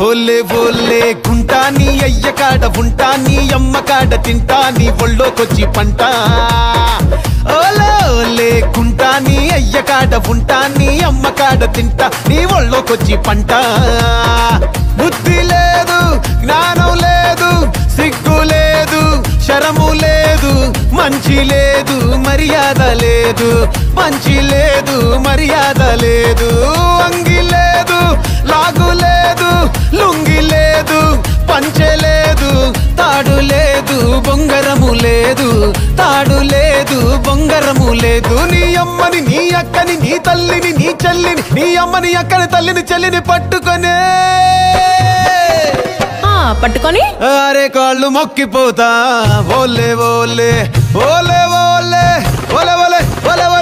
ఓలే ఓలే గుంటా నీ అయ్య కాడ ఉంటా నీ అమ్మ కాడ తింటా నీ ఒళ్ళోకొచ్చి పంట ఓలే ఓలే గుంటా నీ అయ్య కాడ ఉంటా నీ అమ్మ కాడ తింటా నీ ఒళ్ళోకొచ్చి పంట బుద్ధి లేదు జ్ఞానం లేదు సిగ్గు లేదు శరము లేదు మంచి లేదు మర్యాద లేదు మంచి లేదు మర్యాద లేదు అంగి లేదు లాగు లేదు లుంగి లేదు పంచె లేదు తాడు లేదు బొంగరము లేదు తాడు లేదు బొంగరము లేదు నీ అమ్మని నీ అక్కని నీ తల్లిని నీ చెల్లిని నీ అమ్మని అక్కని తల్లిని చెల్లిని పట్టుకొనే పట్టుకొని అరే కాళ్ళు మొక్కిపోతా ఓలే ఓలే ఓలే ఓలే ఓలే ఓలే ఓలే